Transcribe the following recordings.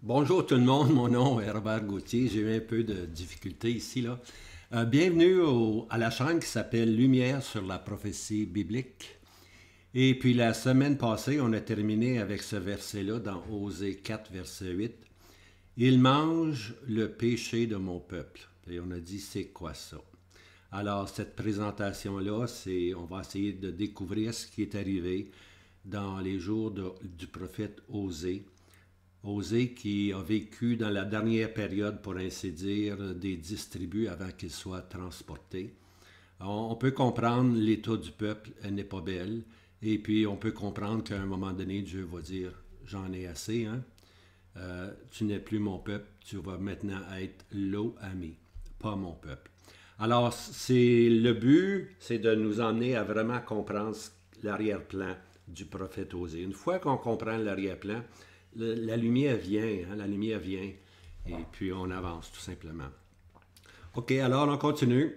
Bonjour tout le monde, mon nom est Robert Gauthier. J'ai eu un peu de difficulté ici, là. Bienvenue à la chaîne qui s'appelle Lumière sur la prophétie biblique. Et puis la semaine passée, on a terminé avec ce verset-là dans Osée 4, verset 8. Il mange le péché de mon peuple. Et on a dit, c'est quoi ça? Alors, cette présentation-là, on va essayer de découvrir ce qui est arrivé dans les jours du prophète Osée. Osée qui a vécu dans la dernière période, pour ainsi dire, des 10 tribus avant qu'il soit transporté. On peut comprendre l'état du peuple, elle n'est pas belle, et puis on peut comprendre qu'à un moment donné, Dieu va dire, j'en ai assez, hein? Tu n'es plus mon peuple, tu vas maintenant être l'eau-ami, pas mon peuple. Alors, le but, c'est de nous emmener à vraiment comprendre l'arrière-plan du prophète Osée. Une fois qu'on comprend l'arrière-plan, la lumière vient, hein, la lumière vient, et puis on avance tout simplement. OK, alors on continue.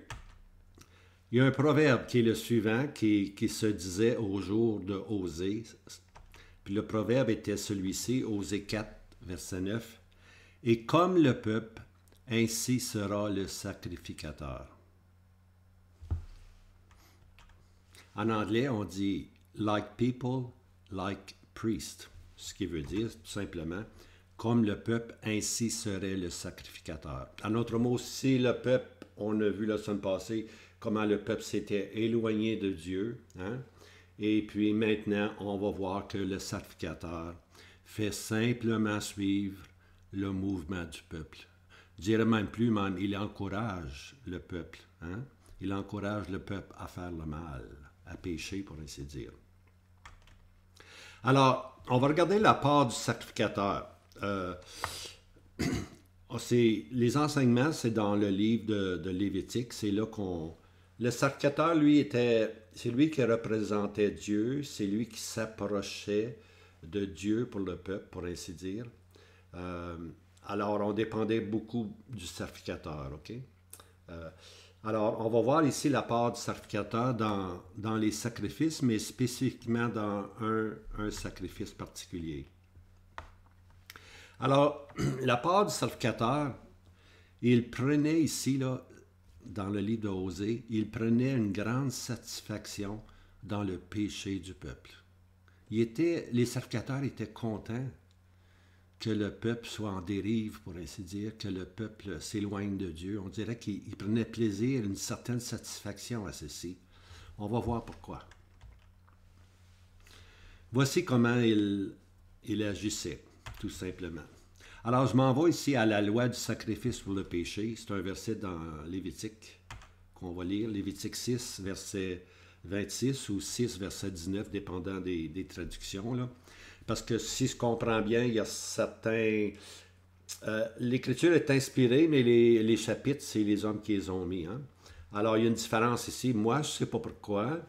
Il y a un proverbe qui est le suivant, qui se disait au jour de Osée. Puis le proverbe était celui-ci, Osée 4, verset 9. Et comme le peuple, ainsi sera le sacrificateur. En anglais, on dit like people, like priest. Ce qui veut dire tout simplement, comme le peuple, ainsi serait le sacrificateur. En autre mot, si le peuple, on a vu la semaine passée comment le peuple s'était éloigné de Dieu, hein? Et puis maintenant, on va voir que le sacrificateur fait simplement suivre le mouvement du peuple. Je dirais même plus, même, il encourage le peuple. Hein? Il encourage le peuple à faire le mal, à pécher, pour ainsi dire. Alors, on va regarder la part du sacrificateur. Les enseignements, c'est dans le livre de Lévitique. C'est là qu'on... Le sacrificateur, lui, c'est lui qui représentait Dieu. C'est lui qui s'approchait de Dieu pour le peuple, pour ainsi dire. Alors, on dépendait beaucoup du sacrificateur, OK? Alors, on va voir ici la part du sacrificateur dans les sacrifices, mais spécifiquement dans un sacrifice particulier. Alors, la part du sacrificateur, il prenait ici, là, dans le livre d'Osée, il prenait une grande satisfaction dans le péché du peuple. Les sacrificateurs étaient contents que le peuple soit en dérive, pour ainsi dire, que le peuple s'éloigne de Dieu. On dirait qu'il prenait plaisir, une certaine satisfaction à ceci. On va voir pourquoi. Voici comment il agissait, tout simplement. Alors, je m'en vais ici à la loi du sacrifice pour le péché. C'est un verset dans Lévitique qu'on va lire. Lévitique 6, verset 26 ou 6, verset 19, dépendant des traductions, là. Parce que si je comprends bien, il y a certains... L'Écriture est inspirée, mais les chapitres, c'est les hommes qui les ont mis. Hein? Alors, il y a une différence ici. Moi, je ne sais pas pourquoi.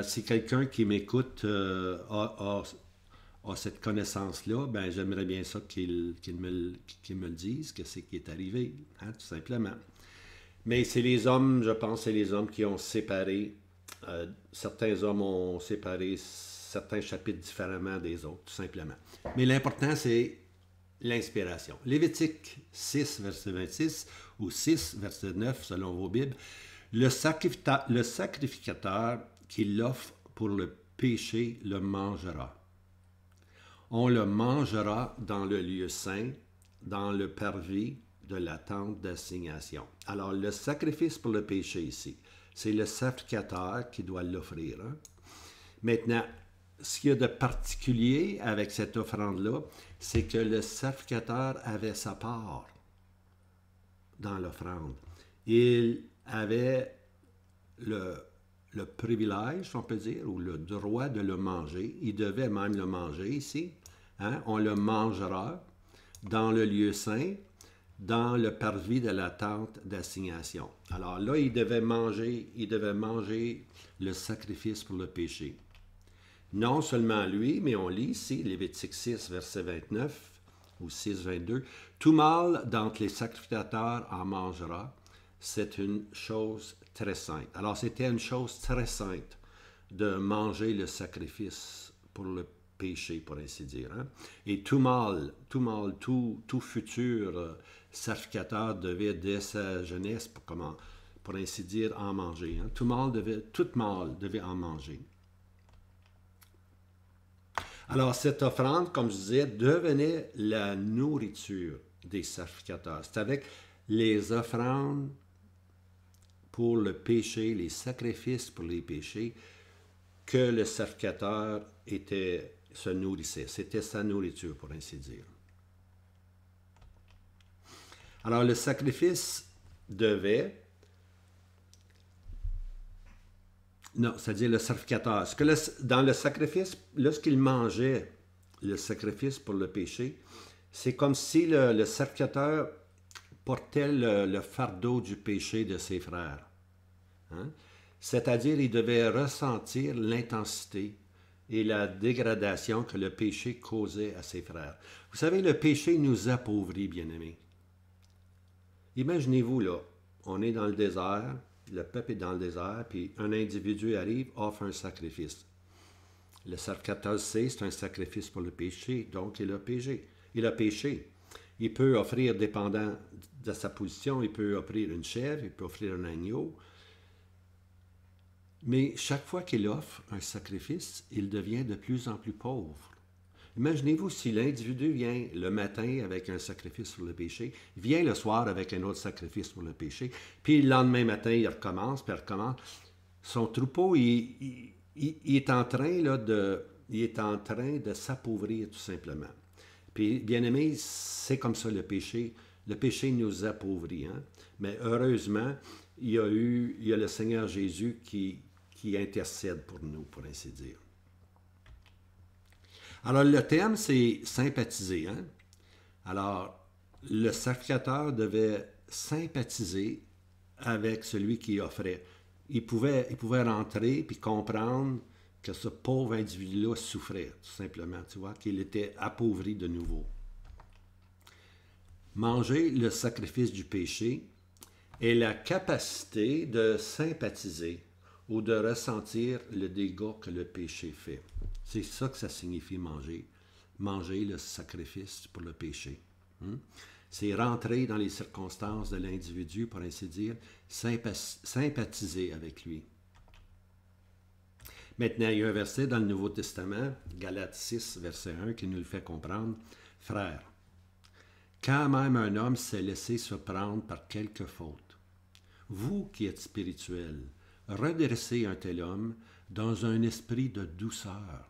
Si quelqu'un qui m'écoute a cette connaissance-là, ben j'aimerais bien ça qu'il me le dise, que c'est qui est arrivé, hein, tout simplement. Mais c'est les hommes, je pense, c'est les hommes qui ont séparé. Certains hommes ont séparé certains chapitres différemment des autres, tout simplement. Mais l'important, c'est l'inspiration. Lévitique 6, verset 26, ou 6, verset 9, selon vos Bibles, le sacrificateur qui l'offre pour le péché le mangera. On le mangera dans le lieu saint, dans le parvis de la tente d'assignation. Alors, le sacrifice pour le péché ici, c'est le sacrificateur qui doit l'offrir. Hein? Maintenant, ce qu'il y a de particulier avec cette offrande-là, c'est que le sacrificateur avait sa part dans l'offrande. Il avait le privilège, on peut dire, ou le droit de le manger. Il devait même le manger ici. Hein? On le mangera dans le lieu saint, dans le parvis de la tente d'assignation. Alors là, il devait manger le sacrifice pour le péché. Non seulement lui, mais on lit ici, Lévitique 6, verset 29, ou 6, 22, « Tout mâle d'entre les sacrificateurs en mangera, c'est une chose très sainte. » Alors, c'était une chose très sainte de manger le sacrifice pour le péché, pour ainsi dire. Hein. Et tout mâle, tout futur sacrificateur devait, dès sa jeunesse, pour ainsi dire, en manger. Hein. Tout mâle devait en manger. Alors, cette offrande, comme je disais, devenait la nourriture des sacrificateurs. C'est avec les offrandes pour le péché, les sacrifices pour les péchés, que le sacrificateur se nourrissait. C'était sa nourriture, pour ainsi dire. Alors, le sacrifice devait... Non, c'est-à-dire le sacrificateur. Parce que dans le sacrifice, lorsqu'il mangeait le sacrifice pour le péché, c'est comme si le sacrificateur portait le fardeau du péché de ses frères. Hein? C'est-à-dire, il devait ressentir l'intensité et la dégradation que le péché causait à ses frères. Vous savez, le péché nous appauvrit, bien-aimés. Imaginez-vous, là, on est dans le désert, le peuple est dans le désert, puis un individu arrive, offre un sacrifice. Le sacrificateur sait, c'est un sacrifice pour le péché, donc il a péché. Il peut offrir, dépendant de sa position, il peut offrir une chèvre, il peut offrir un agneau. Mais chaque fois qu'il offre un sacrifice, il devient de plus en plus pauvre. Imaginez-vous si l'individu vient le matin avec un sacrifice pour le péché, vient le soir avec un autre sacrifice pour le péché, puis le lendemain matin, il recommence, puis il recommence. Son troupeau, il est en train de s'appauvrir tout simplement. Puis, bien aimé, c'est comme ça le péché. Le péché nous appauvrit. Hein? Mais heureusement, il y a le Seigneur Jésus qui intercède pour nous, pour ainsi dire. Alors, le thème, c'est sympathiser. Hein? Alors, le sacrificateur devait sympathiser avec celui qui offrait. Il pouvait rentrer puis comprendre que ce pauvre individu-là souffrait, tout simplement, tu vois, qu'il était appauvri de nouveau. Manger le sacrifice du péché est la capacité de sympathiser ou de ressentir le dégât que le péché fait. C'est ça que ça signifie manger. Manger le sacrifice pour le péché. C'est rentrer dans les circonstances de l'individu, pour ainsi dire, sympathiser avec lui. Maintenant, il y a un verset dans le Nouveau Testament, Galates 6, verset 1, qui nous le fait comprendre. « Frères, quand même un homme s'est laissé surprendre par quelque faute, vous qui êtes spirituels, redressez un tel homme dans un esprit de douceur.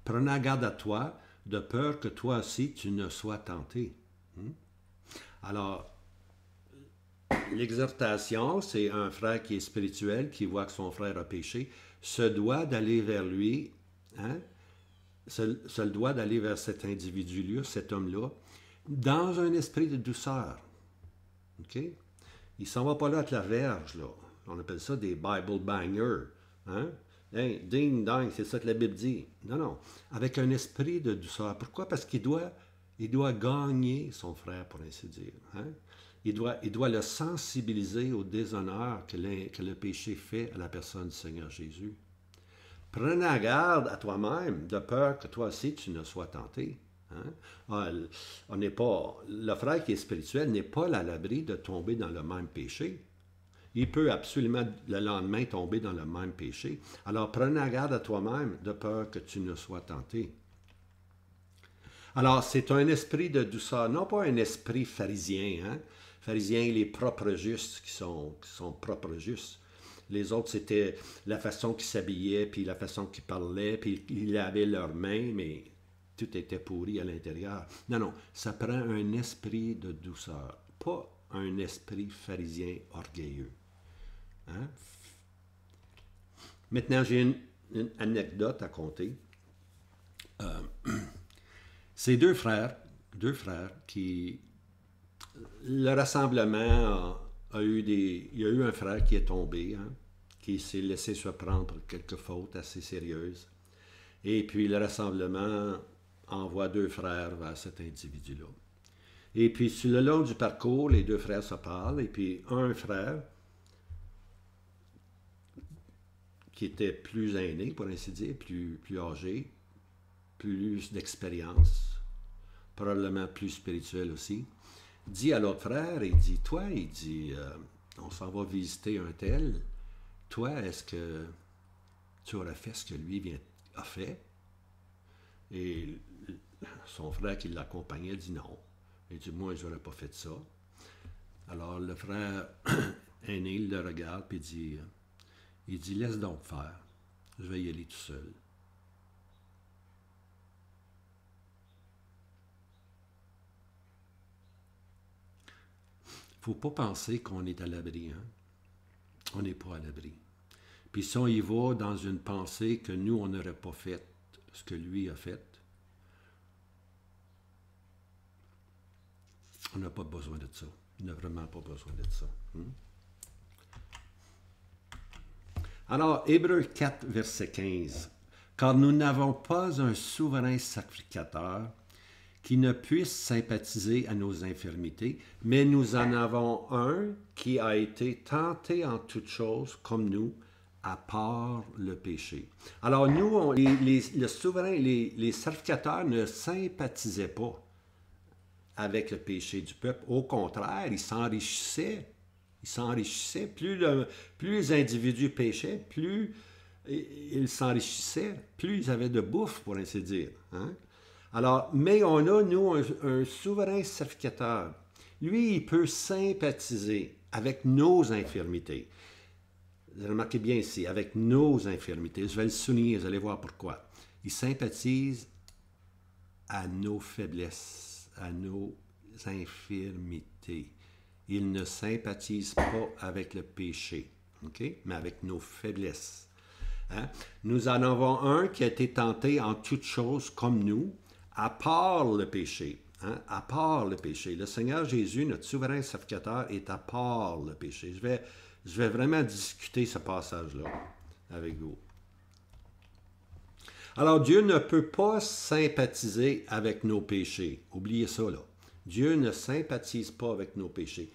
Prenez garde à toi, de peur que toi aussi tu ne sois tenté. » Alors, l'exhortation, c'est un frère qui est spirituel, qui voit que son frère a péché, se doit d'aller vers lui, hein, se doit d'aller vers cet individu-là, cet homme-là, dans un esprit de douceur. OK? Il ne s'en va pas là avec la verge, là. On appelle ça des Bible bangers. Hein? Hey, ding, dang, c'est ça que la Bible dit. Non, non. Avec un esprit de douceur. Pourquoi? Parce qu'il doit gagner son frère, pour ainsi dire. Hein? Il doit le sensibiliser au déshonneur que le péché fait à la personne du Seigneur Jésus. Prenez garde à toi-même, de peur que toi aussi tu ne sois tenté. Hein? Le frère qui est spirituel n'est pas à l'abri de tomber dans le même péché. Il peut absolument le lendemain tomber dans le même péché. Alors prenez garde à toi-même, de peur que tu ne sois tenté. Alors, c'est un esprit de douceur, non pas un esprit pharisien. Hein? Pharisiens, les propres justes qui sont propres justes. Les autres, c'était la façon qu'ils s'habillaient, puis la façon qu'ils parlaient, puis ils lavaient leurs mains, mais tout était pourri à l'intérieur. Non, non, ça prend un esprit de douceur, pas un esprit pharisien orgueilleux. Hein? Maintenant, j'ai une anecdote à conter. C'est deux frères qui... Le rassemblement il y a eu un frère qui est tombé, hein, qui s'est laissé surprendre par quelques fautes assez sérieuses. Et puis le rassemblement envoie deux frères vers cet individu-là. Et puis sur le long du parcours, les deux frères se parlent, et puis un frère, qui était plus aîné, pour ainsi dire, plus âgé, plus d'expérience, probablement plus spirituel aussi, dit à l'autre frère, il dit, toi, il dit, on s'en va visiter un tel, toi, est-ce que tu aurais fait ce que lui a fait? Et son frère qui l'accompagnait dit non. Il dit, moi, je n'aurais pas fait ça. Alors le frère aîné, il le regarde, puis il dit, laisse donc faire, je vais y aller tout seul. Il ne faut pas penser qu'on est à l'abri. Hein? On n'est pas à l'abri. Puis si on y va dans une pensée que nous, on n'aurait pas fait ce que lui a fait, on n'a pas besoin de ça. On n'a vraiment pas besoin de ça. Alors, Hébreux 4, verset 15. Car nous n'avons pas un souverain sacrificateur qui ne puisse sympathiser à nos infirmités, mais nous en avons un qui a été tenté en toutes choses comme nous, à part le péché. Alors nous, le souverain, les sacrificateurs ne sympathisaient pas avec le péché du peuple. Au contraire, ils s'enrichissaient. Ils s'enrichissaient. Plus les individus péchaient, plus ils s'enrichissaient, plus ils avaient de bouffe, pour ainsi dire. Hein? Alors, mais on a, nous, un souverain sacrificateur. Lui, il peut sympathiser avec nos infirmités. Vous remarquez bien ici, avec nos infirmités. Je vais le souligner, vous allez voir pourquoi. Il sympathise à nos faiblesses, à nos infirmités. Il ne sympathise pas avec le péché, okay? Mais avec nos faiblesses. Hein? Nous en avons un qui a été tenté en toutes choses comme nous, à part le péché. Hein? À part le péché. Le Seigneur Jésus, notre souverain sacrificateur, est à part le péché. Je vais vraiment discuter ce passage-là avec vous. Alors, Dieu ne peut pas sympathiser avec nos péchés. Oubliez ça, là. Dieu ne sympathise pas avec nos péchés.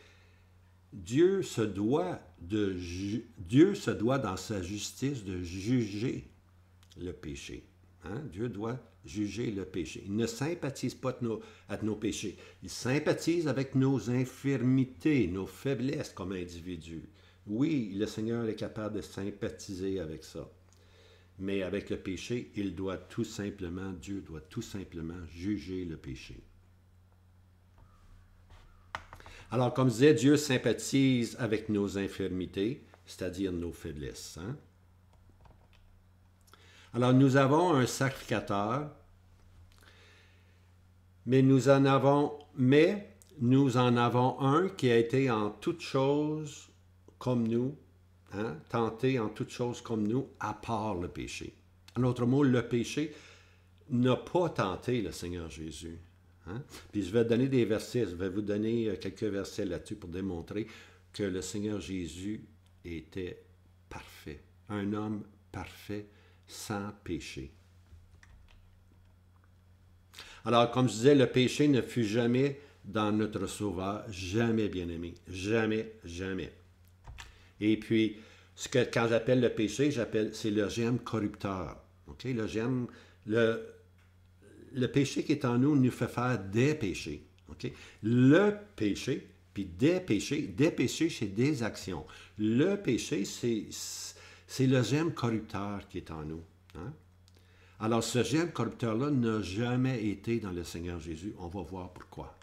Dieu se doit dans sa justice de juger le péché. Hein? Dieu doit juger le péché. Il ne sympathise pas avec nos péchés. Il sympathise avec nos infirmités, nos faiblesses comme individus. Oui, le Seigneur est capable de sympathiser avec ça. Mais avec le péché, Dieu doit tout simplement juger le péché. Alors, comme je disais, Dieu sympathise avec nos infirmités, c'est-à-dire nos faiblesses. Hein? Alors, nous avons un sacrificateur, mais nous en avons un qui a été en toutes choses comme nous, hein, tenté en toutes choses comme nous, à part le péché. En d'autres mots, le péché n'a pas tenté le Seigneur Jésus. Hein? Puis je vais donner des versets, je vais vous donner quelques versets là-dessus pour démontrer que le Seigneur Jésus était parfait, un homme parfait, sans péché. Alors, comme je disais, le péché ne fut jamais dans notre Sauveur, jamais, bien-aimé, jamais, jamais. Et puis, quand j'appelle le péché, c'est le germe corrupteur. Okay? Le péché qui est en nous nous fait faire des péchés. Okay? Le péché, puis des péchés, c'est des actions. Le péché, c'est le germe corrupteur qui est en nous. Hein? Alors, ce germe corrupteur-là n'a jamais été dans le Seigneur Jésus. On va voir pourquoi.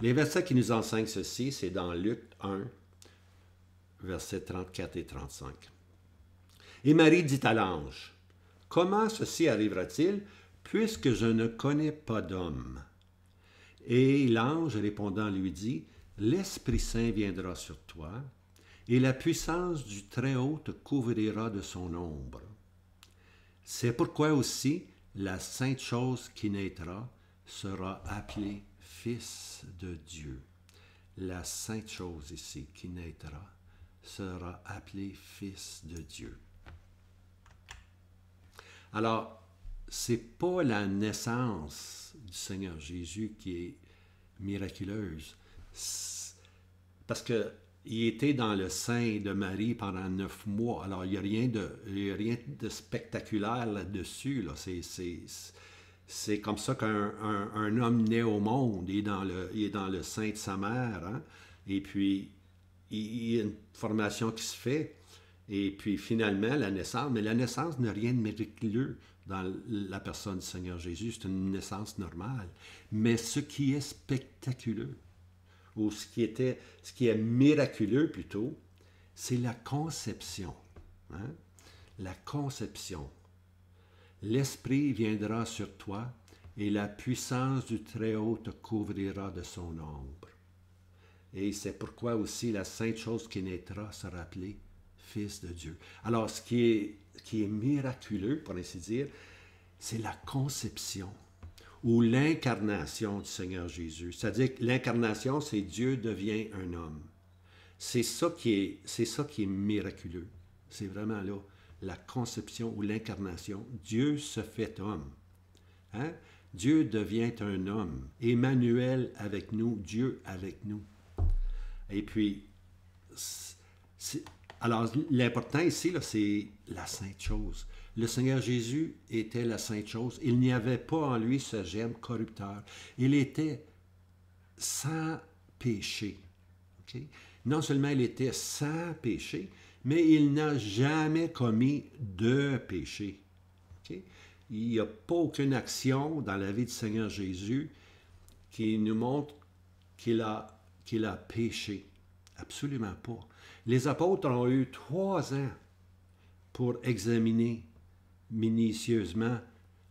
Les versets qui nous enseignent ceci, c'est dans Luc 1, versets 34 et 35. Et Marie dit à l'ange, « Comment ceci arrivera-t-il, puisque je ne connais pas d'homme? » Et l'ange répondant lui dit, « L'Esprit Saint viendra sur toi, et la puissance du Très-Haut te couvrira de son ombre. C'est pourquoi aussi la sainte chose qui naîtra sera appelée Fils de Dieu. » La sainte chose ici qui naîtra sera appelée Fils de Dieu. Alors, ce n'est pas la naissance du Seigneur Jésus qui est miraculeuse, parce que il était dans le sein de Marie pendant 9 mois. Alors, il n'y a rien de spectaculaire là-dessus. Là. C'est comme ça qu'un homme naît au monde. Il est dans le sein de sa mère. Hein? Et puis, il y a une formation qui se fait. Et puis, finalement, la naissance. Mais la naissance n'a rien de miraculeux dans la personne du Seigneur Jésus. C'est une naissance normale. Mais ce qui est spectaculaire, ou ce qui est miraculeux plutôt, c'est la conception. Hein? La conception. L'Esprit viendra sur toi et la puissance du Très-Haut te couvrira de son ombre. Et c'est pourquoi aussi la sainte chose qui naîtra sera appelée Fils de Dieu. Alors, ce qui est miraculeux, pour ainsi dire, c'est la conception ou l'incarnation du Seigneur Jésus. C'est-à-dire que l'incarnation, c'est Dieu devient un homme. C'est ça qui est miraculeux. C'est vraiment là, la conception ou l'incarnation. Dieu se fait homme. Hein? Dieu devient un homme. Emmanuel avec nous, Dieu avec nous. Et puis, alors l'important ici, là, c'est la sainte chose. Le Seigneur Jésus était la sainte chose. Il n'y avait pas en lui ce germe corrupteur. Il était sans péché. Okay? Non seulement il était sans péché, mais il n'a jamais commis de péché. Okay? Il n'y a pas aucune action dans la vie du Seigneur Jésus qui nous montre qu'il a péché. Absolument pas. Les apôtres ont eu 3 ans pour examiner minutieusement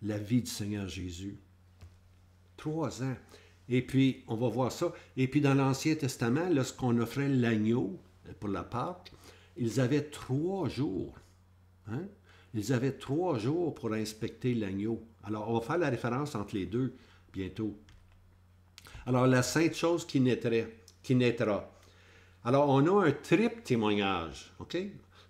la vie du Seigneur Jésus. 3 ans. Et puis, on va voir ça. Et puis, dans l'Ancien Testament, lorsqu'on offrait l'agneau pour la Pâque, ils avaient 3 jours. Hein? Ils avaient 3 jours pour inspecter l'agneau. Alors, on va faire la référence entre les deux bientôt. Alors, la sainte chose qui naîtra. Alors, on a un triple témoignage. OK?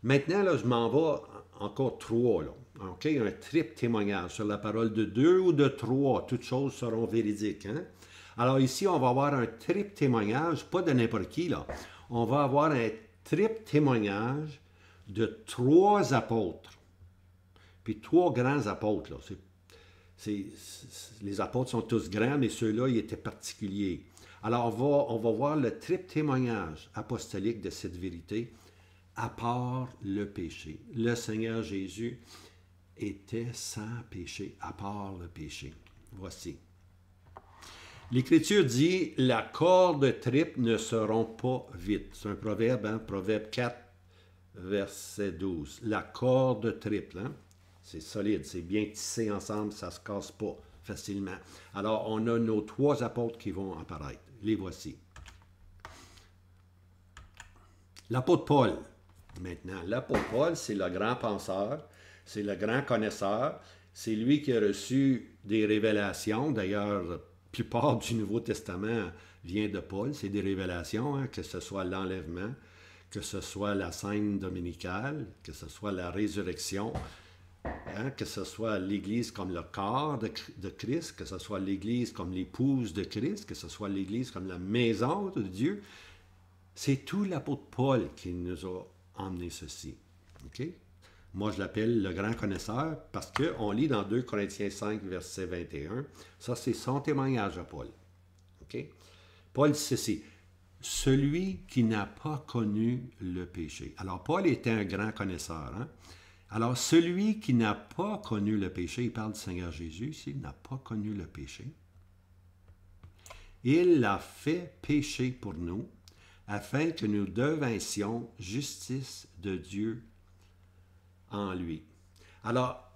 Maintenant, là, je m'en vais encore 3. Là. OK? Un triple témoignage sur la parole de 2 ou de 3. Toutes choses seront véridiques. Hein? Alors, ici, on va avoir un triple témoignage, pas de n'importe qui, là. On va avoir un triple témoignage de 3 apôtres. Puis 3 grands apôtres, là. Les apôtres sont tous grands, mais ceux-là, ils étaient particuliers. Alors, on va voir le triple témoignage apostolique de cette vérité, à part le péché. Le Seigneur Jésus était sans péché, à part le péché. Voici. L'Écriture dit « La corde triple ne seront pas vite ». C'est un proverbe, hein? Proverbe 4, verset 12. La corde triple, hein? C'est solide, c'est bien tissé ensemble, ça ne se casse pas facilement. Alors, on a nos 3 apôtres qui vont apparaître. Les voici. L'apôtre Paul. Maintenant, l'apôtre Paul, c'est le grand penseur, c'est le grand connaisseur, c'est lui qui a reçu des révélations. D'ailleurs, la plupart du Nouveau Testament vient de Paul, c'est des révélations, hein, que ce soit l'enlèvement, que ce soit la scène dominicale, que ce soit la résurrection, hein, que ce soit l'Église comme le corps de Christ, que ce soit l'Église comme l'épouse de Christ, que ce soit l'Église comme la maison de Dieu. C'est tout l'apôtre Paul qui nous a emmené ceci. Okay? Moi, je l'appelle le grand connaisseur parce qu'on lit dans 2 Corinthiens 5, verset 21. Ça, c'est son témoignage à Paul. Okay? Paul dit ceci. Celui qui n'a pas connu le péché. Alors, Paul était un grand connaisseur. Hein? Alors, celui qui n'a pas connu le péché, il parle du Seigneur Jésus ici, n'a pas connu le péché. Il l'a fait pécher pour nous, afin que nous devinssions justice de Dieu en lui. Alors,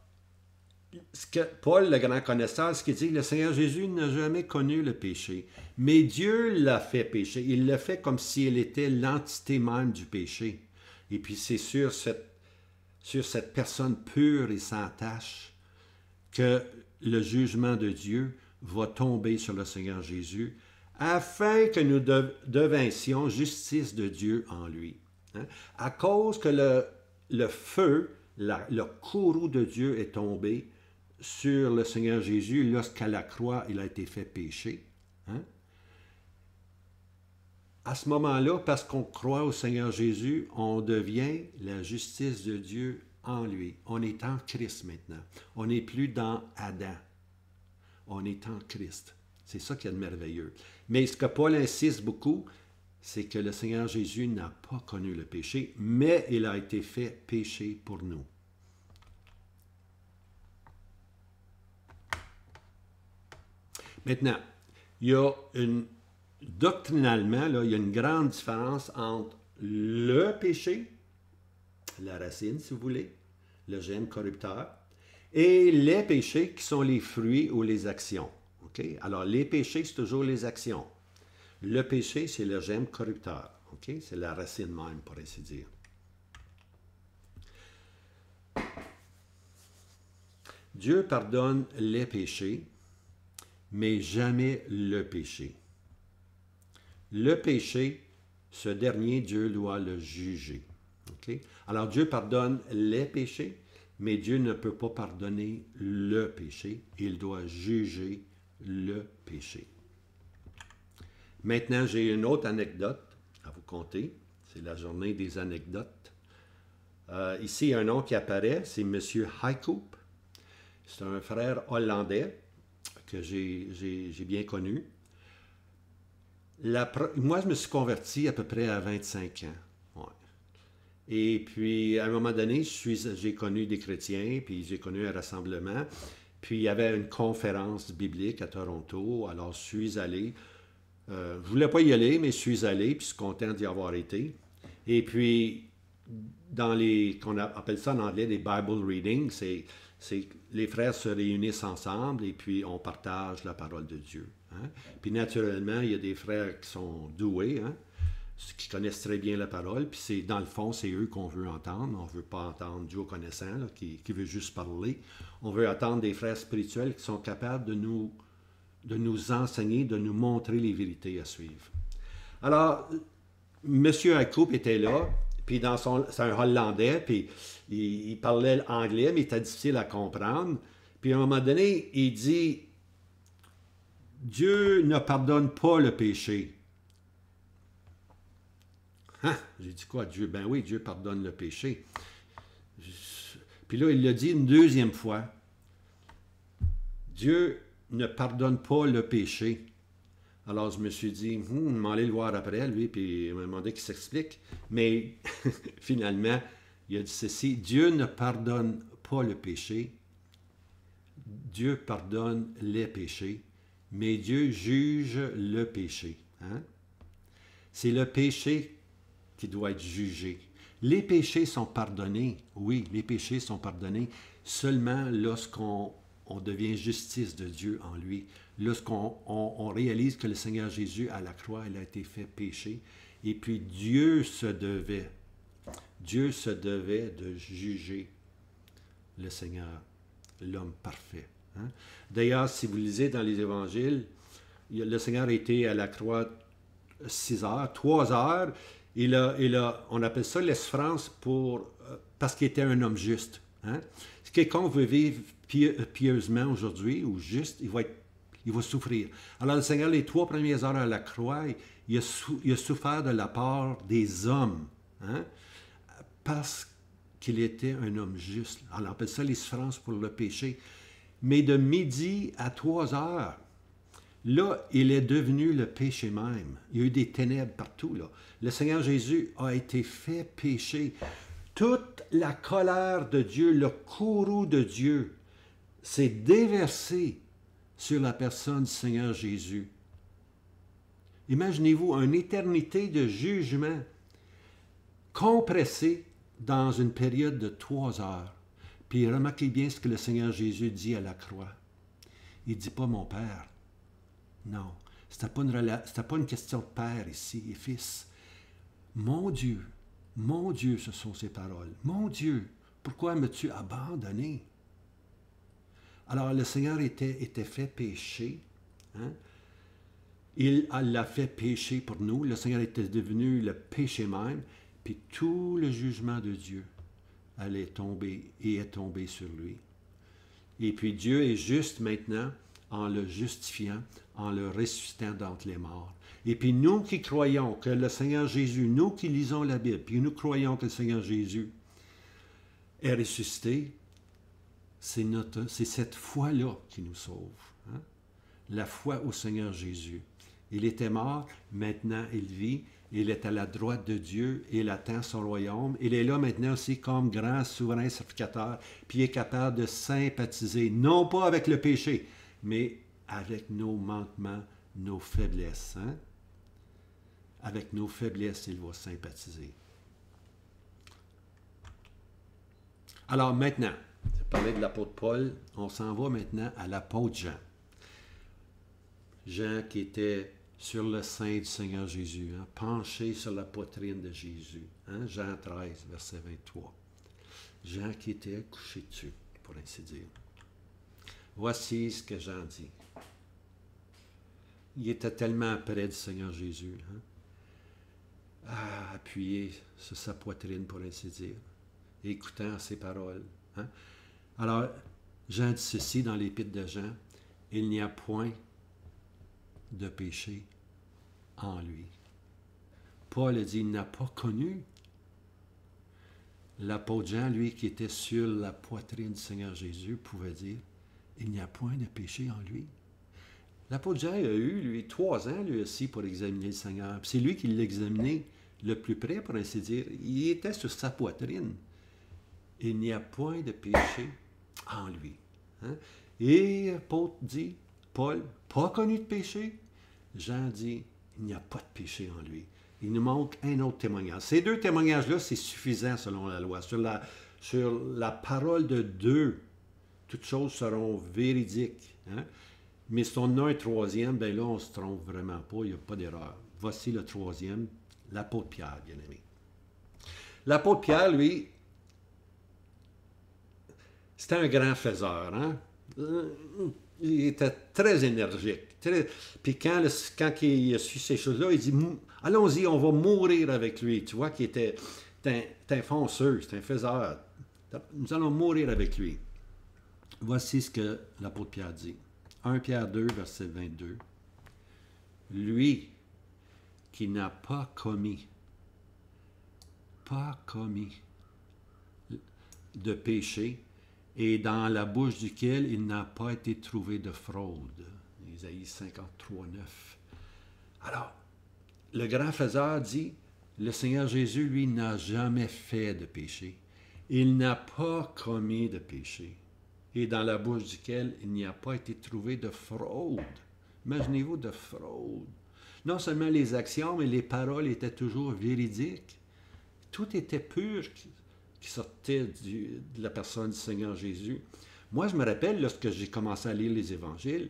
Paul, le grand connaisseur, ce qu'il dit, le Seigneur Jésus n'a jamais connu le péché, mais Dieu l'a fait pécher. Il l'a fait comme si il était l'entité même du péché. Et puis c'est sur cette personne pure et sans tache que le jugement de Dieu va tomber sur le Seigneur Jésus, afin que nous devinssions justice de Dieu en lui. Hein? À cause que le feu, le courroux de Dieu est tombé sur le Seigneur Jésus lorsqu'à la croix, il a été fait pécher. Hein? à ce moment-là, parce qu'on croit au Seigneur Jésus, on devient la justice de Dieu en lui. On est en Christ maintenant. On n'est plus dans Adam. On est en Christ. C'est ça qui est de merveilleux. Mais ce que Paul insiste beaucoup, c'est que le Seigneur Jésus n'a pas connu le péché, mais il a été fait péché pour nous. Maintenant, il y a doctrinalement, là, il y a une grande différence entre le péché, la racine si vous voulez, le gène corrupteur, et les péchés qui sont les fruits ou les actions. Okay? Alors, les péchés, c'est toujours les actions. Le péché, c'est le gène corrupteur. Okay? C'est la racine même, pour ainsi dire. Dieu pardonne les péchés, mais jamais le péché. Le péché, ce dernier, Dieu doit le juger. Okay? Alors, Dieu pardonne les péchés, mais Dieu ne peut pas pardonner le péché. Il doit juger le péché. Maintenant, j'ai une autre anecdote à vous conter. C'est la journée des anecdotes. Ici, il y a un nom qui apparaît, c'est M. Haikoop. C'est un frère hollandais que j'ai bien connu. Moi, je me suis converti à peu près à 25 ans. Ouais. Et puis, à un moment donné, j'ai connu des chrétiens, puis j'ai connu un rassemblement. Puis, il y avait une conférence biblique à Toronto. Alors, je suis allé. Je ne voulais pas y aller, mais je suis allé, puis je suis content d'y avoir été. Et puis, qu'on appelle ça en anglais des Bible readings, c'est les frères se réunissent ensemble et puis on partage la parole de Dieu. Hein? Puis naturellement, il y a des frères qui sont doués, hein? Qui connaissent très bien la parole, puis dans le fond, c'est eux qu'on veut entendre. On ne veut pas entendre Dieu connaissant, là, qui veut juste parler. On veut attendre des frères spirituels qui sont capables de nous enseigner, de nous montrer les vérités à suivre. Alors, M. Haikoop était là, puis c'est un Hollandais, puis il parlait anglais, mais il était difficile à comprendre. Puis à un moment donné, il dit, Dieu ne pardonne pas le péché. Hein? J'ai dit quoi, Dieu? Ben oui, Dieu pardonne le péché. Puis là, il l'a dit une deuxième fois. Dieu ne pardonne pas le péché. Alors, je me suis dit, je m'en allais le voir après, lui, puis il m'a demandé qu'il s'explique. Mais finalement, il a dit ceci, Dieu ne pardonne pas le péché, Dieu pardonne les péchés, mais Dieu juge le péché. Hein? C'est le péché qui doit être jugé. Les péchés sont pardonnés, oui, les péchés sont pardonnés seulement lorsqu'on devient justice de Dieu en lui, lorsqu'on réalise que le Seigneur Jésus, à la croix, il a été fait péché, et puis Dieu se devait de juger le Seigneur, l'homme parfait. Hein? D'ailleurs, si vous lisez dans les évangiles, le Seigneur a été à la croix 6 heures, 3 heures, on appelle ça l'espérance parce qu'il était un homme juste. Hein? Si quelqu'un veut vivre pieusement aujourd'hui ou juste, il va souffrir. Alors le Seigneur, les 3 premières heures à la croix, il a souffert de la part des hommes, hein? Parce qu'il était un homme juste. Alors on appelle ça les souffrances pour le péché. Mais de midi à 3 heures, là, il est devenu le péché même. Il y a eu des ténèbres partout, là. Le Seigneur Jésus a été fait péché. Toute la colère de Dieu, le courroux de Dieu, s'est déversé sur la personne du Seigneur Jésus. Imaginez-vous une éternité de jugement compressée dans une période de 3 heures. Puis remarquez bien ce que le Seigneur Jésus dit à la croix. Il ne dit pas « mon Père ». Non, ce n'était pas une question de Père ici et Fils. Mon Dieu, ce sont ces paroles. Mon Dieu, pourquoi m'as-tu abandonné? Alors le Seigneur était fait péché. Hein? Il l'a fait péché pour nous. Le Seigneur était devenu le péché même. Puis tout le jugement de Dieu allait tomber et est tombé sur lui. Et puis Dieu est juste maintenant en le justifiant, en le ressuscitant d'entre les morts. Et puis nous qui croyons que le Seigneur Jésus, nous qui lisons la Bible, puis nous croyons que le Seigneur Jésus est ressuscité, c'est cette foi-là qui nous sauve. Hein? La foi au Seigneur Jésus. Il était mort, maintenant il vit, il est à la droite de Dieu, il attend son royaume. Il est là maintenant aussi comme grand souverain sacrificateur, puis il est capable de sympathiser, non pas avec le péché, mais avec nos manquements, nos faiblesses. Hein? Avec nos faiblesses, il va sympathiser. Alors maintenant, je parlais de l'apôtre Paul, on s'en va maintenant à l'apôtre Jean. Jean qui était sur le sein du Seigneur Jésus, hein, penché sur la poitrine de Jésus. Hein, Jean 13, verset 23. Jean qui était couché dessus, pour ainsi dire. Voici ce que Jean dit. Il était tellement près du Seigneur Jésus, hein, appuyé sur sa poitrine, pour ainsi dire, écoutant ses paroles. Hein. Alors, Jean dit ceci dans l'Épître de Jean, « Il n'y a point de péché en lui. » Paul a dit, il n'a pas connu. L'apôtre Jean, lui, qui était sur la poitrine du Seigneur Jésus, pouvait dire, il n'y a point de péché en lui. L'apôtre Jean a eu, lui, 3 ans, lui aussi, pour examiner le Seigneur. C'est lui qui l'examinait le plus près, pour ainsi dire. Il était sur sa poitrine. Il n'y a point de péché en lui. Hein? Et l'apôtre dit, Paul, pas connu de péché. Jean dit, il n'y a pas de péché en lui. Il nous montre un autre témoignage. Ces 2 témoignages-là, c'est suffisant selon la loi. Sur la parole de 2, toutes choses seront véridiques. Hein? Mais si on a un 3e, bien là, on ne se trompe vraiment pas, il n'y a pas d'erreur. Voici le 3e, l'apôtre Pierre, bien aimé. L'apôtre Pierre, lui, c'était un grand faiseur. Hein? Il était très énergique. Puis quand il a su ces choses-là, il dit, allons-y, on va mourir avec lui. Tu vois qu'il était un fonceur, c'est un faiseur. Nous allons mourir avec lui. Voici ce que l'apôtre Pierre dit. 1 Pierre 2, verset 22. Lui qui n'a pas commis de péché, et dans la bouche duquel il n'a pas été trouvé de fraude. Isaïe 53, 9. Alors, le grand faiseur dit, le Seigneur Jésus, lui, n'a jamais fait de péché. Il n'a pas commis de péché. Et dans la bouche duquel il n'y a pas été trouvé de fraude. Imaginez-vous de fraude. Non seulement les actions, mais les paroles étaient toujours véridiques. Tout était pur qui sortait de la personne du Seigneur Jésus. Moi, je me rappelle, lorsque j'ai commencé à lire les évangiles,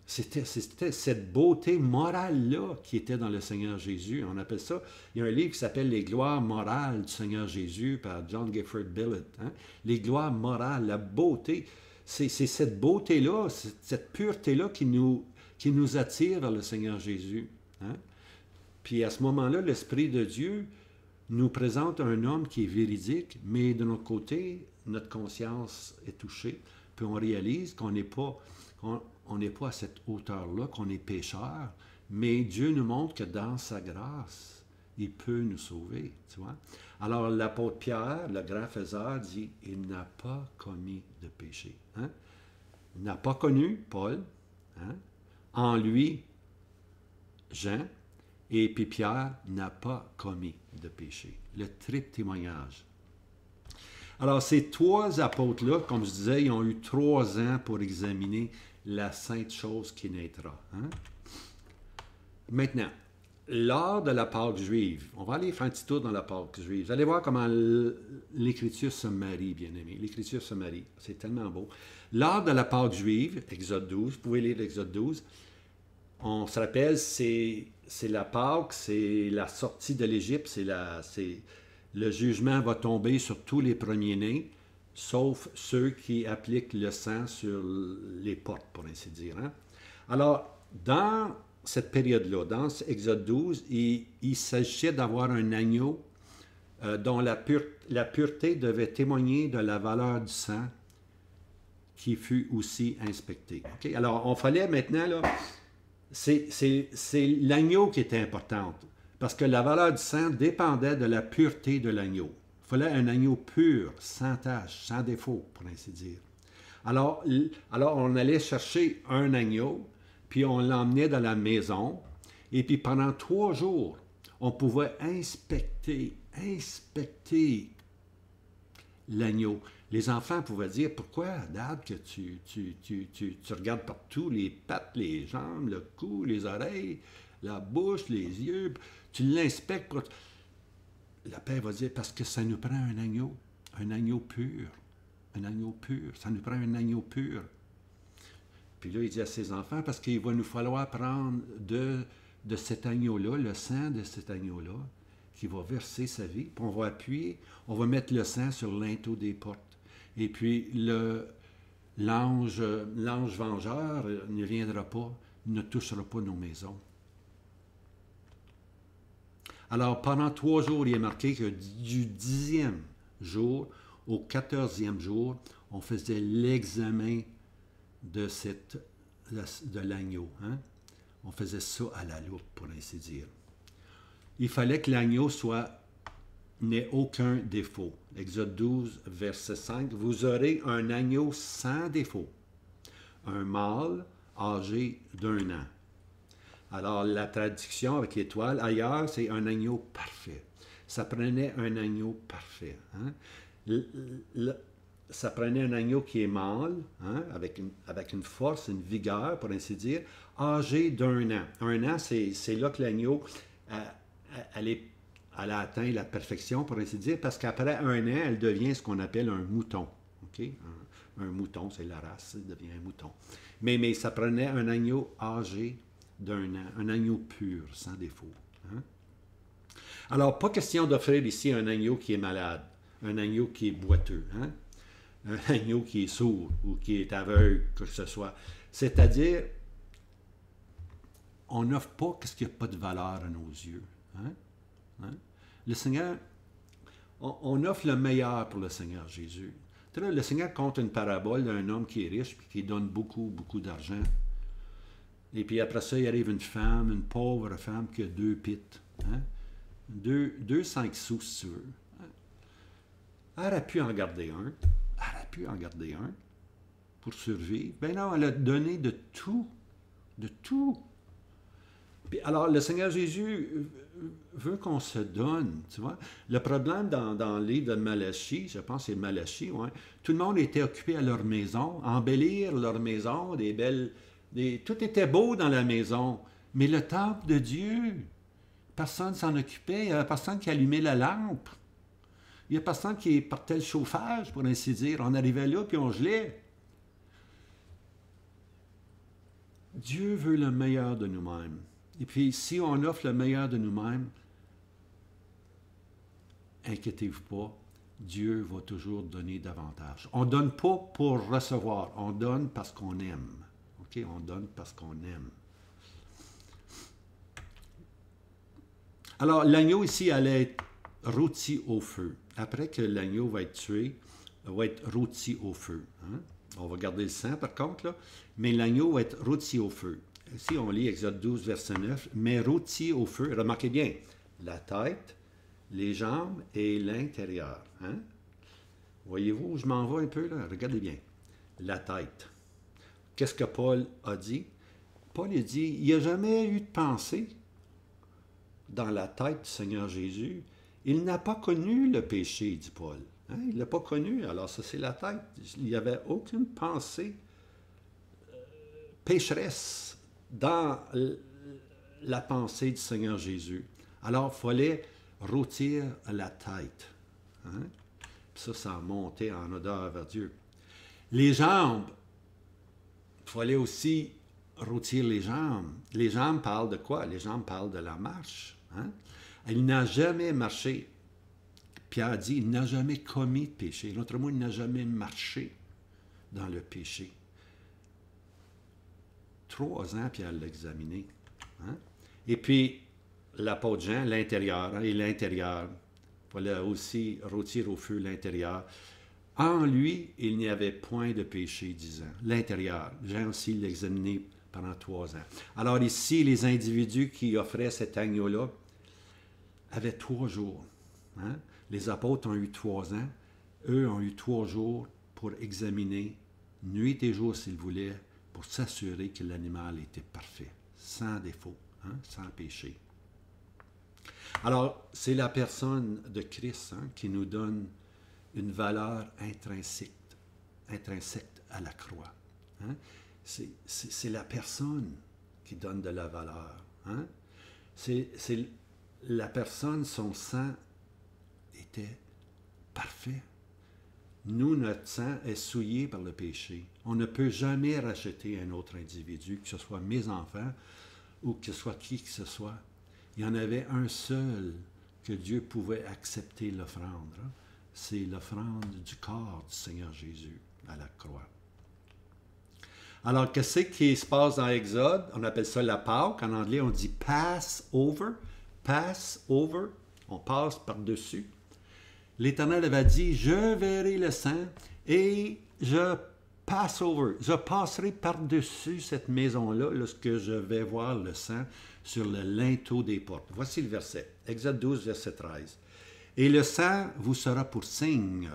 c'était cette beauté morale-là qui était dans le Seigneur Jésus. On appelle ça, il y a un livre qui s'appelle « Les gloires morales du Seigneur Jésus » par John Gifford Billett. Hein? Les gloires morales, la beauté, c'est cette beauté-là, cette pureté-là qui nous attire vers le Seigneur Jésus. Hein? Puis à ce moment-là, l'Esprit de Dieu nous présente un homme qui est véridique, mais de notre côté, notre conscience est touchée, puis on réalise qu'on n'est pas à cette hauteur-là, qu'on est pécheur, mais Dieu nous montre que dans sa grâce, il peut nous sauver, tu vois. Alors l'apôtre Pierre, le grand faiseur, dit, il n'a pas commis de péché. Hein? Il n'a pas connu, Paul, hein? En lui, Jean, et puis Pierre n'a pas commis de péché. Le triple témoignage. Alors, ces 3 apôtres-là, comme je disais, ils ont eu 3 ans pour examiner la sainte chose qui naîtra. Hein? Maintenant, lors de la Pâque juive, on va aller faire un petit tour dans la Pâque juive. Vous allez voir comment l'Écriture se marie, bien aimé. L'Écriture se marie. C'est tellement beau. Lors de la Pâque juive, Exode 12, vous pouvez lire Exode 12, on se rappelle, c'est la Pâque, c'est la sortie de l'Égypte, le jugement va tomber sur tous les premiers-nés, sauf ceux qui appliquent le sang sur les portes, pour ainsi dire. Hein? Alors, dans cette période-là, dans Exode 12, il s'agissait d'avoir un agneau dont la pureté devait témoigner de la valeur du sang qui fut aussi inspecté. Okay? Alors, on fallait maintenant, là, c'est l'agneau qui était important, parce que la valeur du sang dépendait de la pureté de l'agneau. Il fallait un agneau pur, sans tache, sans défaut, pour ainsi dire. Alors on allait chercher un agneau, puis on l'emmenait dans la maison, et puis pendant 3 jours, on pouvait inspecter l'agneau. Les enfants pouvaient dire, pourquoi, Dad, que tu regardes partout, les pattes, les jambes, le cou, les oreilles, la bouche, les yeux, tu l'inspectes. Le père va dire, parce que ça nous prend un agneau pur, un agneau pur, ça nous prend un agneau pur. Puis là, il dit à ses enfants, parce qu'il va nous falloir prendre de cet agneau-là, le sang de cet agneau-là, qui va verser sa vie, puis on va appuyer, on va mettre le sang sur le linteau des portes. Et puis l'ange vengeur ne viendra pas, ne touchera pas nos maisons. Alors, pendant 3 jours, il est marqué que du 10e jour au 14e jour, on faisait l'examen de l'agneau. Hein? On faisait ça à la loupe, pour ainsi dire. Il fallait que l'agneau n'ait aucun défaut. Exode 12, verset 5. Vous aurez un agneau sans défaut, un mâle âgé d'1 an. Alors, la traduction avec l'étoile, ailleurs, c'est un agneau parfait. Ça prenait un agneau parfait. Hein? Ça prenait un agneau qui est mâle, hein? avec une force, une vigueur, pour ainsi dire, âgé d'1 an. 1 an, c'est là que l'agneau, elle a atteint la perfection, pour ainsi dire, parce qu'après 1 an, elle devient ce qu'on appelle un mouton. Okay? Un mouton, c'est la race, il devient un mouton. Mais ça prenait un agneau âgé d'1 an, un agneau pur, sans défaut. Hein? Alors, pas question d'offrir ici un agneau qui est malade, un agneau qui est boiteux, hein? Un agneau qui est sourd ou qui est aveugle, que ce soit. C'est-à-dire, on n'offre pas ce qui n'a pas de valeur à nos yeux. Hein? Hein? Le Seigneur, on offre le meilleur pour le Seigneur Jésus. Le Seigneur compte une parabole d'un homme qui est riche et qui donne beaucoup, beaucoup d'argent. Et puis après ça, il arrive une femme, une pauvre femme qui a 2 pits. Hein? 2 5 sous, si tu veux. Elle aurait pu en garder un. Elle aurait pu en garder un pour survivre. Ben non, elle a donné de tout. De tout. Puis alors, le Seigneur Jésus veut qu'on se donne, tu vois. Le problème dans le livre de Malachie, je pense que c'est Malachie, ouais, tout le monde était occupé à leur maison, embellir leur maison, tout était beau dans la maison, mais le temple de Dieu, personne ne s'en occupait, il n'y avait personne qui allumait la lampe, il n'y a personne qui partait le chauffage, pour ainsi dire. On arrivait là, puis on gelait. Dieu veut le meilleur de nous-mêmes. Et puis, si on offre le meilleur de nous-mêmes, inquiétez-vous pas, Dieu va toujours donner davantage. On ne donne pas pour recevoir, on donne parce qu'on aime. OK? On donne parce qu'on aime. Alors, l'agneau ici allait être rôti au feu. Après que l'agneau va être tué, va être rôti au feu. Hein? On va garder le sang par contre, là, mais l'agneau va être rôti au feu. Ici, on lit Exode 12, verset 9, mais rôti au feu, remarquez bien, la tête, les jambes et l'intérieur. Hein? Voyez-vous où je m'en vais un peu, là? Regardez bien. La tête. Qu'est-ce que Paul a dit? Paul a dit, il n'y a jamais eu de pensée dans la tête du Seigneur Jésus. Il n'a pas connu le péché, dit Paul. Hein? Il ne l'a pas connu, alors ça c'est la tête. Il n'y avait aucune pensée pécheresse dans la pensée du Seigneur Jésus. Alors, il fallait rôtir la tête. Hein? Puis ça a monté en odeur vers Dieu. Les jambes, il fallait aussi rôtir les jambes. Les jambes parlent de quoi? Les jambes parlent de la marche. Hein? Il n'a jamais marché. Pierre dit, il n'a jamais commis de péché. L'autre mot, il n'a jamais marché dans le péché. 3 ans, Pierre l'a examiné. Hein? Et puis, l'apôtre Jean, l'intérieur, hein, et l'intérieur. Il fallait aussi rôtir au feu l'intérieur. En lui, il n'y avait point de péché, disant. L'intérieur. Jean aussi l'a examiné pendant 3 ans. Alors ici, les individus qui offraient cet agneau-là avaient 3 jours. Hein? Les apôtres ont eu 3 ans. Eux ont eu 3 jours pour examiner, nuit et jour s'ils voulaient, pour s'assurer que l'animal était parfait, sans défaut, hein? Sans péché. Alors, c'est la personne de Christ, hein, qui nous donne une valeur intrinsèque à la croix. Hein? C'est la personne qui donne de la valeur. Hein? C'est la personne, son sang était parfait. Nous, notre sang est souillé par le péché. On ne peut jamais racheter un autre individu, que ce soit mes enfants ou que ce soit qui que ce soit. Il y en avait un seul que Dieu pouvait accepter l'offrande. Hein? C'est l'offrande du corps du Seigneur Jésus à la croix. Alors, qu'est-ce qui se passe dans Exode? On appelle ça la Pâque. En anglais, on dit pass over. Pass over. On passe par-dessus. L'Éternel avait dit, je verrai le sang et je pass over. Je passerai par-dessus cette maison-là lorsque je vais voir le sang sur le linteau des portes. Voici le verset. Exode 12, verset 13. Et le sang vous sera pour signe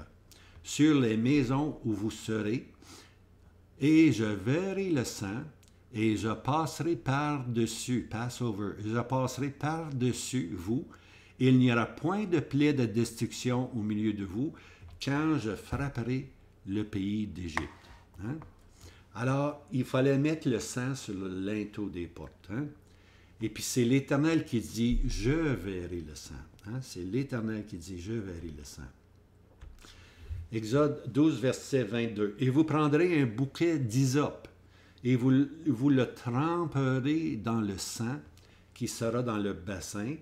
sur les maisons où vous serez, et je verrai le sang, et je passerai par-dessus, Passover, je passerai par-dessus vous, et il n'y aura point de plaie de destruction au milieu de vous, quand je frapperai le pays d'Égypte. Hein? Alors, il fallait mettre le sang sur le linteau des portes. Hein? Et puis c'est l'Éternel qui dit, je verrai le sang. Hein? C'est l'Éternel qui dit, je verrai le sang. Exode 12, verset 22. Et vous prendrez un bouquet d'hysope, et vous le tremperez dans le sang qui sera dans le bassin,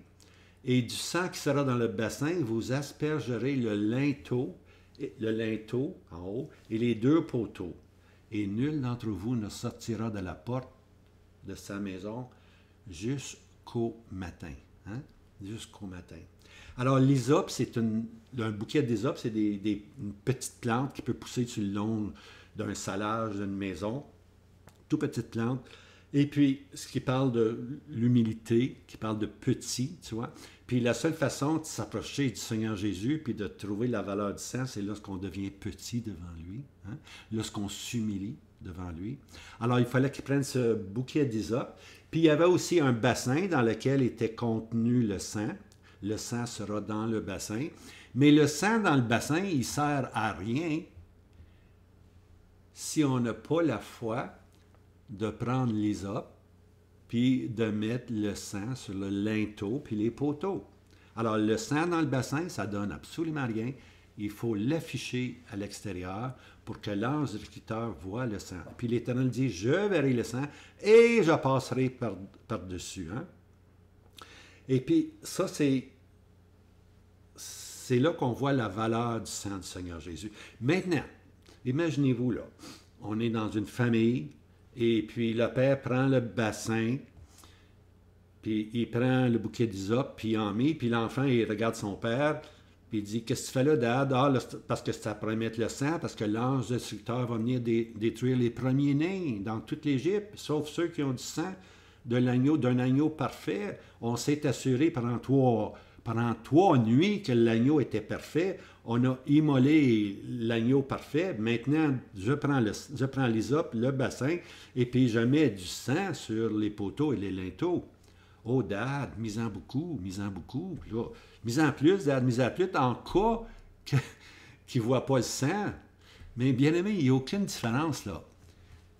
et du sang qui sera dans le bassin, vous aspergerez le linteau en haut, et les 2 poteaux. Et nul d'entre vous ne sortira de la porte de sa maison jusqu'au matin. Hein? Jusqu'au matin. Alors, l'hysope, c'est un bouquet d'hysope, c'est une petite plante qui peut pousser sur le long d'un salage d'une maison. Toute petite plante. Et puis, ce qui parle de l'humilité, qui parle de petit, tu vois. Puis la seule façon de s'approcher du Seigneur Jésus, puis de trouver la valeur du sang, c'est lorsqu'on devient petit devant lui, hein? Lorsqu'on s'humilie devant lui. Alors, il fallait qu'il prenne ce bouquet d'hysope. Puis, il y avait aussi un bassin dans lequel était contenu le sang. Le sang sera dans le bassin. Mais le sang dans le bassin, il ne sert à rien si on n'a pas la foi de prendre l'hysope, puis de mettre le sang sur le linteau, puis les poteaux. Alors, le sang dans le bassin, ça donne absolument rien. Il faut l'afficher à l'extérieur pour que l'ange du scripteur voit le sang. Puis l'Éternel dit, je verrai le sang et je passerai par-dessus. Hein? Et puis, ça, c'est là qu'on voit la valeur du sang du Seigneur Jésus. Maintenant, imaginez-vous, là, on est dans une famille, et puis le père prend le bassin, puis il prend le bouquet d'hysope, puis il en met, puis l'enfant, il regarde son père, puis il dit, qu'est-ce que tu fais là, Dad? Ah, là, parce que ça pourrait mettre le sang, parce que l'ange destructeur va venir détruire les premiers-nés dans toute l'Égypte, sauf ceux qui ont du sang d'un agneau parfait. On s'est assuré pendant 3 nuits que l'agneau était parfait. On a immolé l'agneau parfait. Maintenant, je prends l'hysope, le bassin, et puis je mets du sang sur les poteaux et les linteaux. Oh, Dad, mise-en beaucoup. Là, mise-en plus, Dad, mise-en plus, en cas qu'il ne voit pas le sang. Mais bien aimé, il n'y a aucune différence là.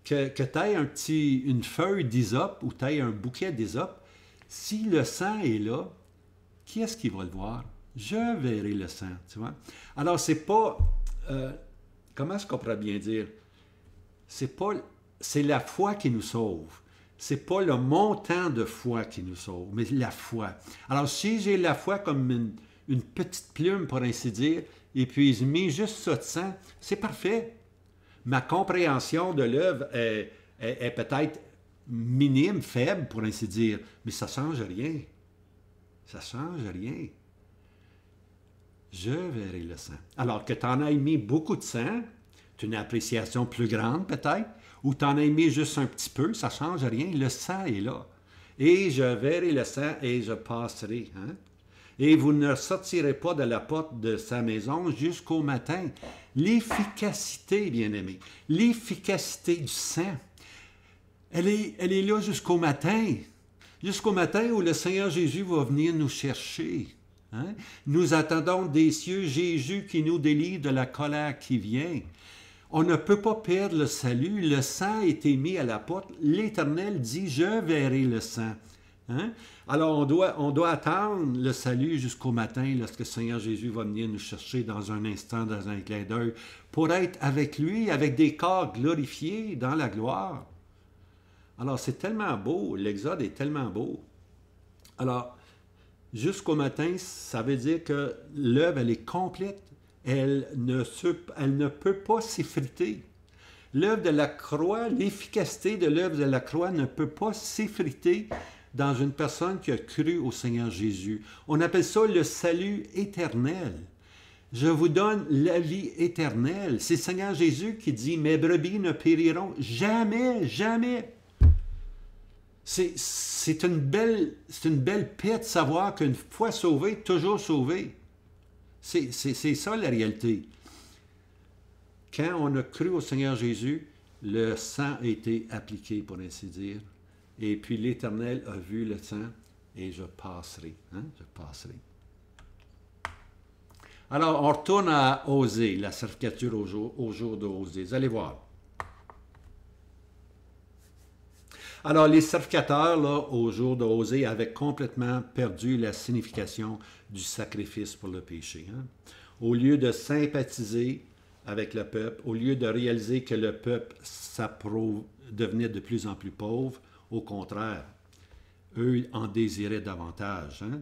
Que tu aies une feuille d'hysope ou tu aies un bouquet d'hysope, si le sang est là, qui est-ce qui va le voir? Je verrai le sang, tu vois. Alors, c'est pas... comment est-ce qu'on pourrait bien dire? C'est la foi qui nous sauve. C'est pas le montant de foi qui nous sauve, mais la foi. Alors, si j'ai la foi comme une petite plume, pour ainsi dire, et puis je mets juste ça de sang, c'est parfait. Ma compréhension de l'œuvre est peut-être minime, faible, pour ainsi dire, mais ça ne change rien. Ça ne change rien. je verrai le sang. Alors que tu en as mis beaucoup de sang, tu as une appréciation plus grande peut-être, ou tu en as mis juste un petit peu, ça ne change rien, le sang est là. Et je verrai le sang et je passerai. Hein? Et vous ne sortirez pas de la porte de sa maison jusqu'au matin. L'efficacité, bien-aimés, l'efficacité du sang, elle est là jusqu'au matin. Jusqu'au matin où le Seigneur Jésus va venir nous chercher. Hein? Nous attendons des cieux Jésus qui nous délivre de la colère qui vient. On ne peut pas perdre le salut. Le sang a été mis à la porte. L'Éternel dit, je verrai le sang. Hein? Alors, on doit attendre le salut jusqu'au matin lorsque le Seigneur Jésus va venir nous chercher dans un instant, dans un clin d'œil, pour être avec lui, avec des corps glorifiés dans la gloire. Alors, c'est tellement beau. L'Exode est tellement beau. Alors, jusqu'au matin, ça veut dire que l'œuvre, elle est complète. Elle ne peut pas s'effriter. L'œuvre de la croix, l'efficacité de l'œuvre de la croix ne peut pas s'effriter dans une personne qui a cru au Seigneur Jésus. On appelle ça le salut éternel. Je vous donne la vie éternelle. C'est le Seigneur Jésus qui dit, mes brebis ne périront jamais, jamais. C'est une belle paix de savoir qu'une fois sauvé, toujours sauvé. C'est ça la réalité. Quand on a cru au Seigneur Jésus, le sang a été appliqué, pour ainsi dire. Et puis l'Éternel a vu le sang et je passerai. Hein? Je passerai. Alors, on retourne à Osée, la sacrificature au jour d'Osée. Vous allez voir. Alors, les sacrificateurs, là, au jour d'Osée, avaient complètement perdu la signification du sacrifice pour le péché. Hein? Au lieu de sympathiser avec le peuple, au lieu de réaliser que le peuple devenait de plus en plus pauvre, au contraire, eux en désiraient davantage. Hein?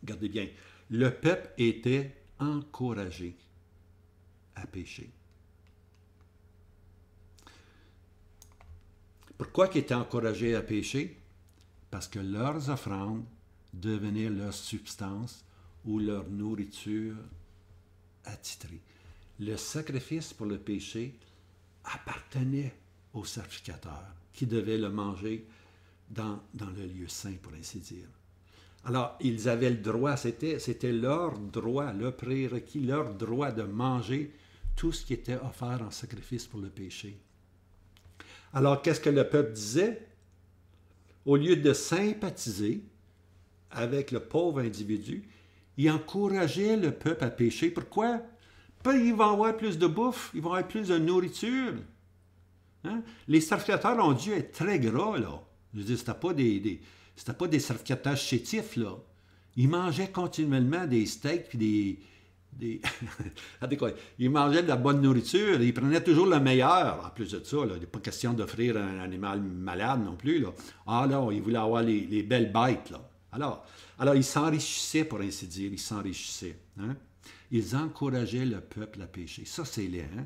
Regardez bien, le peuple était encouragé à pécher. Pourquoi ils étaient encouragés à pécher? Parce que leurs offrandes devenaient leur substance ou leur nourriture attitrée. Le sacrifice pour le péché appartenait au sacrificateur qui devait le manger dans le lieu saint, pour ainsi dire. Alors, ils avaient le droit, c'était leur droit, le prérequis, leur droit de manger tout ce qui était offert en sacrifice pour le péché. Alors, qu'est-ce que le peuple disait? Au lieu de sympathiser avec le pauvre individu, il encourageait le peuple à pécher. Pourquoi? Parce qu'ils vont avoir plus de bouffe, ils vont avoir plus de nourriture. Hein? Les sacrificateurs ont dû être très gras, là. Je veux dire, c'était pas des sacrificateurs chétifs, là. Ils mangeaient continuellement des steaks puis ils mangeaient de la bonne nourriture, ils prenaient toujours le meilleur. En plus de ça, il n'est pas question d'offrir un animal malade non plus. Là. Ah là, ils voulaient avoir les belles bêtes. Là. Alors ils s'enrichissaient, pour ainsi dire, ils s'enrichissaient. Hein? Ils encourageaient le peuple à pécher. Ça, c'est laid. Hein?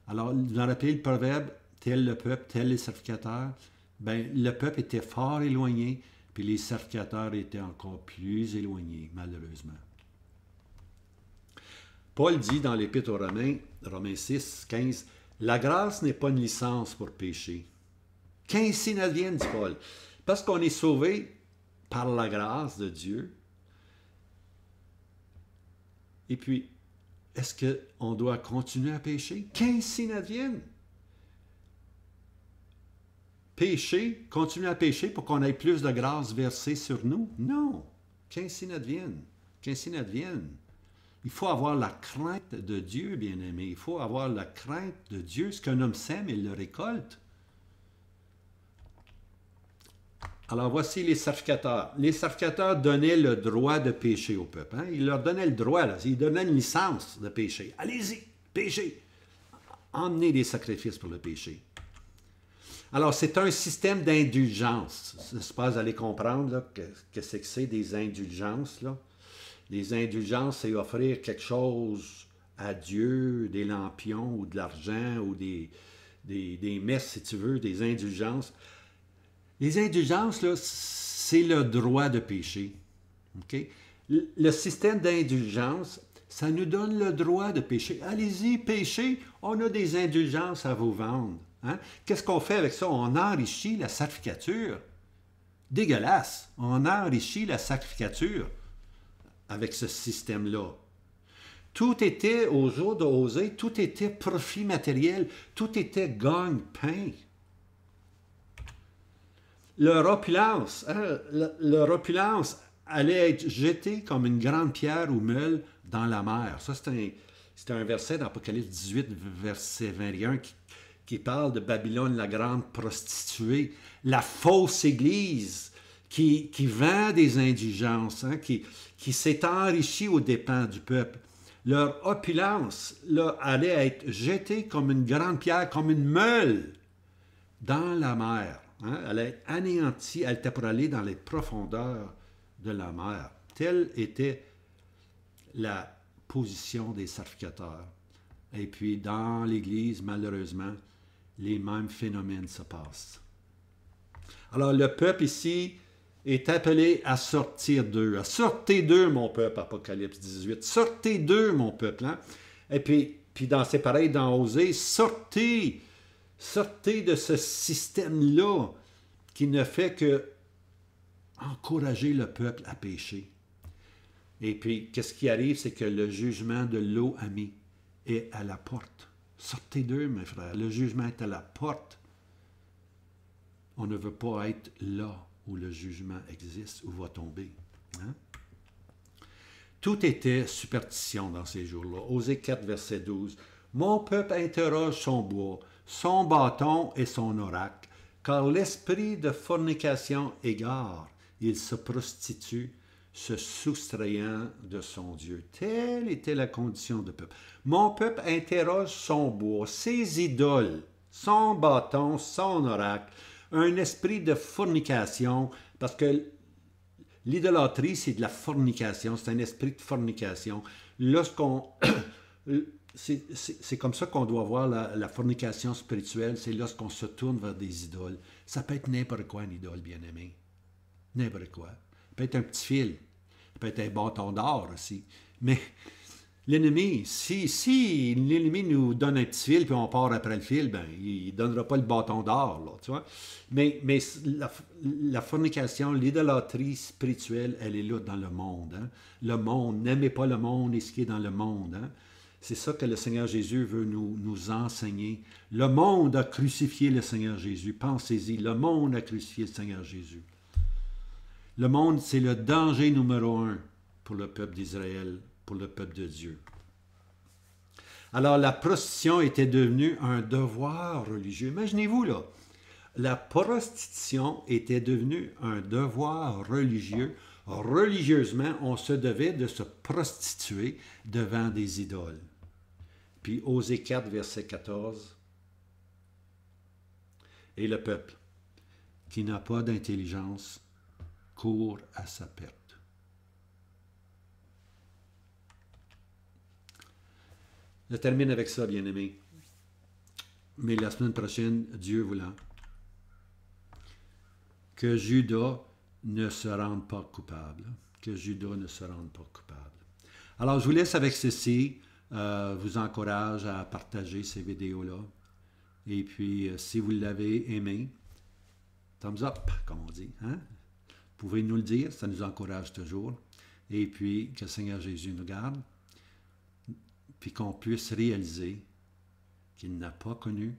Alors, vous en rappelez le proverbe, tel le peuple, tel les sacrificateurs. Ben, le peuple était fort éloigné, puis les sacrificateurs étaient encore plus éloignés, malheureusement. Paul dit dans l'Épître aux Romains, Romains 6, 15, « La grâce n'est pas une licence pour pécher. » Qu'ainsi n'advienne, dit Paul. Parce qu'on est sauvé par la grâce de Dieu. Et puis, est-ce qu'on doit continuer à pécher? Qu'ainsi n'advienne. Pécher, continuer à pécher pour qu'on ait plus de grâce versée sur nous? Non. Qu'ainsi n'advienne. Qu'ainsi n'advienne. Il faut avoir la crainte de Dieu, bien-aimé. Il faut avoir la crainte de Dieu. Ce qu'un homme sème, il le récolte. Alors, voici les sacrificateurs. Les sacrificateurs donnaient le droit de pécher au peuple. Hein? Ils leur donnaient le droit. Là. Ils donnaient une licence de pécher. Allez-y, péchez. Emmenez des sacrifices pour le péché. Alors, c'est un système d'indulgence. Je ne sais pas, vous allez comprendre là, que c'est des indulgences, là. Les indulgences, c'est offrir quelque chose à Dieu, des lampions ou de l'argent ou des messes, si tu veux, des indulgences. Les indulgences, là, c'est le droit de pécher. Okay? Le système d'indulgence, ça nous donne le droit de pécher. Allez-y, péchez, on a des indulgences à vous vendre. Hein? Qu'est-ce qu'on fait avec ça? On enrichit la sacrificature. Dégueulasse. On enrichit la sacrificature avec ce système-là. Tout était, aux jours d'Osée, tout était profit matériel, tout était gagne-pain. Leur opulence, hein, leur opulence allait être jetée comme une grande pierre ou meule dans la mer. Ça, c'est un verset d'Apocalypse 18, verset 21, qui parle de Babylone, la grande prostituée, la fausse église qui vend des indulgences, hein, qui s'est enrichie aux dépens du peuple. Leur opulence là, allait être jetée comme une grande pierre, comme une meule dans la mer. Hein? Elle est anéantie, elle était pour aller dans les profondeurs de la mer. Telle était la position des sacrificateurs. Et puis, dans l'Église, malheureusement, les mêmes phénomènes se passent. Alors, le peuple ici est appelé à sortir d'eux. Sortez d'eux, mon peuple, Apocalypse 18. Sortez d'eux, mon peuple. Hein? Et puis c'est pareil dans Osée, sortez de ce système-là qui ne fait que encourager le peuple à pécher. Et puis, qu'est-ce qui arrive? C'est que le jugement de l'eau amie est à la porte. Sortez d'eux, mes frères. Le jugement est à la porte. On ne veut pas être là où le jugement existe, où va tomber. Hein? Tout était superstition dans ces jours-là. Osée 4, verset 12. « Mon peuple interroge son bois, son bâton et son oracle, car l'esprit de fornication égare, il se prostitue, se soustrayant de son Dieu. » Telle était la condition du peuple. Mon peuple interroge son bois, ses idoles, son bâton, son oracle, un esprit de fornication, parce que l'idolâtrie, c'est de la fornication, c'est un esprit de fornication. Lorsqu'on... c'est comme ça qu'on doit voir la fornication spirituelle, c'est lorsqu'on se tourne vers des idoles. Ça peut être n'importe quoi, une idole, bien-aimé. N'importe quoi. Ça peut être un petit fil. Ça peut être un bâton d'or aussi. Mais l'ennemi, si l'ennemi nous donne un petit fil puis on part après le fil, ben, il ne donnera pas le bâton d'or, là, tu vois. Mais la fornication, l'idolâtrie spirituelle, elle est là dans le monde. Hein? Le monde, n'aimez pas le monde et ce qui est dans le monde. Hein? C'est ça que le Seigneur Jésus veut nous enseigner. Le monde a crucifié le Seigneur Jésus. Pensez-y, le monde a crucifié le Seigneur Jésus. Le monde, c'est le danger numéro 1 pour le peuple d'Israël, pour le peuple de Dieu. Alors, la prostitution était devenue un devoir religieux. Imaginez-vous, là, la prostitution était devenue un devoir religieux. Religieusement, on se devait de se prostituer devant des idoles. Puis, Osée 4, verset 14. « Et le peuple, qui n'a pas d'intelligence, court à sa perte. » Je termine avec ça, bien-aimés. Mais la semaine prochaine, Dieu voulant, que Judas ne se rende pas coupable. Que Judas ne se rende pas coupable. Alors, je vous laisse avec ceci. Vous encourage à partager ces vidéos-là. Et puis, si vous l'avez aimé, thumbs up, comme on dit. Hein? Vous pouvez nous le dire, ça nous encourage toujours. Et puis, que le Seigneur Jésus nous garde. Puis qu'on puisse réaliser qu'il n'a pas connu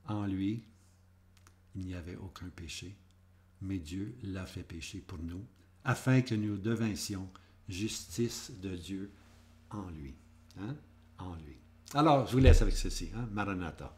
en lui, il n'y avait aucun péché, mais Dieu l'a fait pécher pour nous, afin que nous devinssions justice de Dieu en lui. Hein? En lui. Alors, je vous laisse avec ceci. Hein? Maranatha.